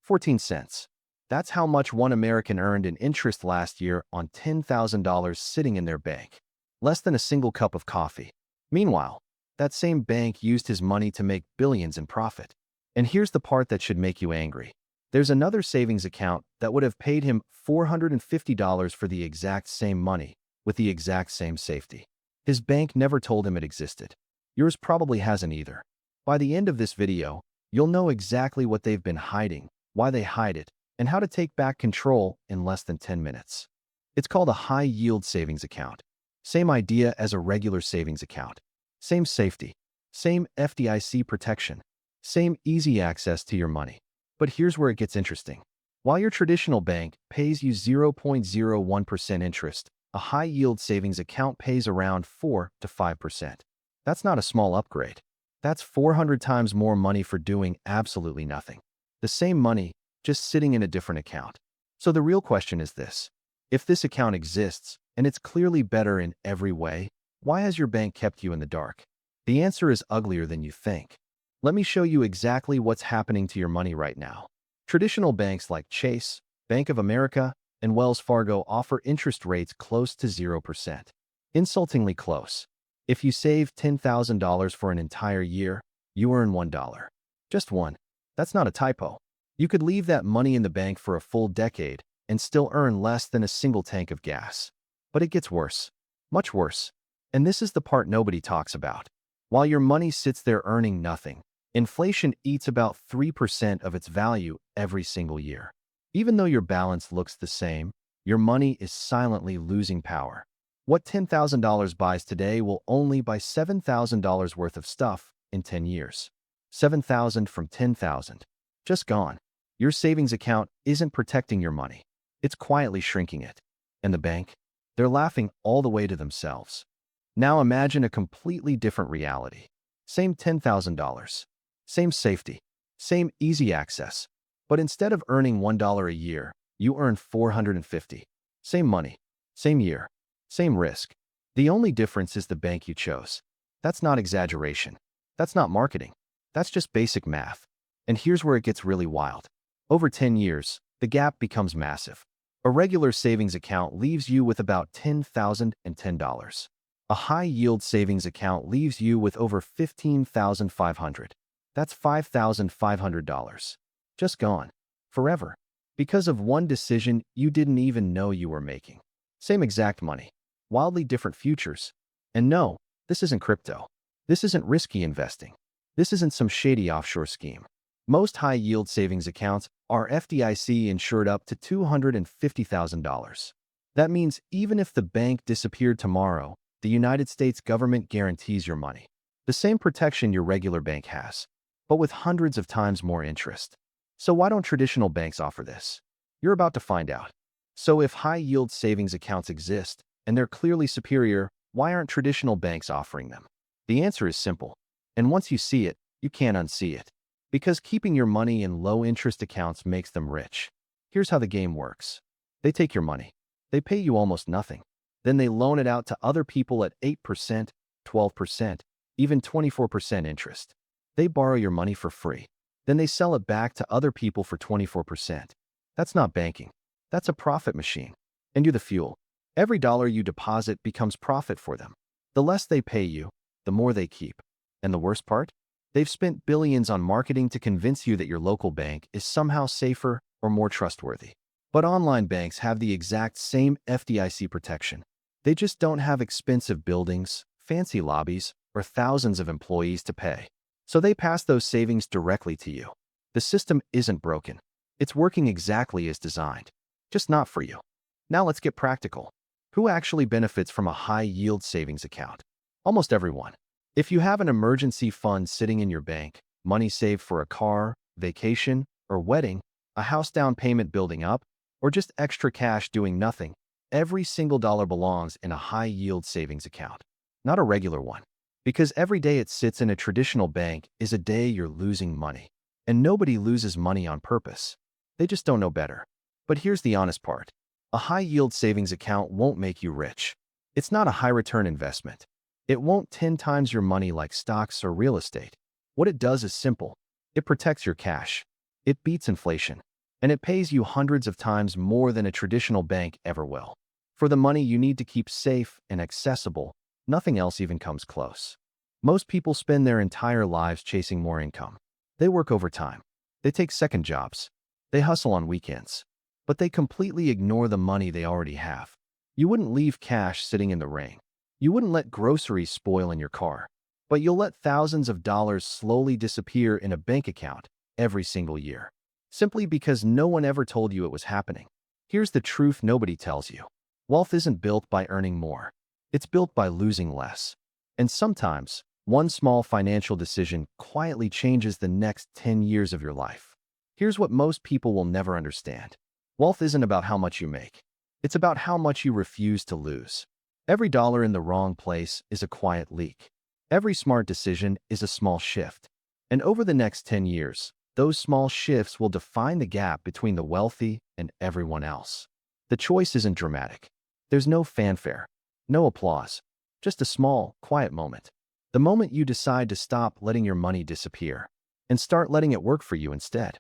14 cents. That's how much one American earned in interest last year on $10,000 sitting in their bank. Less than a single cup of coffee. Meanwhile, that same bank used his money to make billions in profit. And here's the part that should make you angry. There's another savings account that would have paid him $450 for the exact same money, with the exact same safety. His bank never told him it existed. Yours probably hasn't either. By the end of this video, you'll know exactly what they've been hiding, why they hide it, and how to take back control in less than 10 minutes. It's called a high-yield savings account. Same idea as a regular savings account. Same safety. Same FDIC protection. Same easy access to your money. But here's where it gets interesting. While your traditional bank pays you 0.01% interest, a high-yield savings account pays around 4 to 5%. That's not a small upgrade. That's 400 times more money for doing absolutely nothing. The same money, just sitting in a different account. So the real question is this. If this account exists, and it's clearly better in every way, why has your bank kept you in the dark? The answer is uglier than you think. Let me show you exactly what's happening to your money right now. Traditional banks like Chase, Bank of America, and Wells Fargo offer interest rates close to 0%. Insultingly close. If you save $10,000 for an entire year, you earn $1. Just one. That's not a typo. You could leave that money in the bank for a full decade and still earn less than a single tank of gas. But it gets worse. Much worse. And this is the part nobody talks about. While your money sits there earning nothing, inflation eats about 3% of its value every single year. Even though your balance looks the same, your money is silently losing power. What $10,000 buys today will only buy $7,000 worth of stuff in 10 years. 7,000 from 10,000. Just gone. Your savings account isn't protecting your money. It's quietly shrinking it. And the bank? They're laughing all the way to themselves. Now imagine a completely different reality. Same $10,000. Same safety. Same easy access. But instead of earning $1 a year, you earn $450. Same money. Same year. Same risk. The only difference is the bank you chose. That's not exaggeration. That's not marketing. That's just basic math. And here's where it gets really wild. Over 10 years, the gap becomes massive. A regular savings account leaves you with about $10,010. A high-yield savings account leaves you with over $15,500. That's $5,500. Just gone. Forever. Because of one decision you didn't even know you were making. Same exact money. Wildly different futures. And no, this isn't crypto. This isn't risky investing. This isn't some shady offshore scheme. Most high-yield savings accounts are FDIC insured up to $250,000. That means even if the bank disappeared tomorrow, the United States government guarantees your money. The same protection your regular bank has, but with hundreds of times more interest. So why don't traditional banks offer this? You're about to find out. So if high-yield savings accounts exist, and they're clearly superior, why aren't traditional banks offering them? The answer is simple. And once you see it, you can't unsee it. Because keeping your money in low-interest accounts makes them rich. Here's how the game works. They take your money. They pay you almost nothing. Then they loan it out to other people at 8%, 12%, even 24% interest. They borrow your money for free. Then they sell it back to other people for 24%. That's not banking. That's a profit machine. And you're the fuel. Every dollar you deposit becomes profit for them. The less they pay you, the more they keep. And the worst part? They've spent billions on marketing to convince you that your local bank is somehow safer or more trustworthy. But online banks have the exact same FDIC protection. They just don't have expensive buildings, fancy lobbies, or thousands of employees to pay. So they pass those savings directly to you. The system isn't broken. It's working exactly as designed. Just not for you. Now let's get practical. Who actually benefits from a high-yield savings account? Almost everyone. If you have an emergency fund sitting in your bank, money saved for a car, vacation, or wedding, a house down payment building up, or just extra cash doing nothing, every single dollar belongs in a high-yield savings account, not a regular one. Because every day it sits in a traditional bank is a day you're losing money. And nobody loses money on purpose. They just don't know better. But here's the honest part. A high-yield savings account won't make you rich. It's not a high-return investment. It won't 10 times your money like stocks or real estate. What it does is simple. It protects your cash. It beats inflation. And it pays you hundreds of times more than a traditional bank ever will. For the money you need to keep safe and accessible, nothing else even comes close. Most people spend their entire lives chasing more income. They work overtime. They take second jobs. They hustle on weekends. But they completely ignore the money they already have. You wouldn't leave cash sitting in the rain. You wouldn't let groceries spoil in your car. But you'll let thousands of dollars slowly disappear in a bank account every single year. Simply because no one ever told you it was happening. Here's the truth nobody tells you. Wealth isn't built by earning more. It's built by losing less. And sometimes, one small financial decision quietly changes the next 10 years of your life. Here's what most people will never understand. Wealth isn't about how much you make. It's about how much you refuse to lose. Every dollar in the wrong place is a quiet leak. Every smart decision is a small shift. And over the next 10 years, those small shifts will define the gap between the wealthy and everyone else. The choice isn't dramatic. There's no fanfare, no applause, just a small, quiet moment. The moment you decide to stop letting your money disappear and start letting it work for you instead.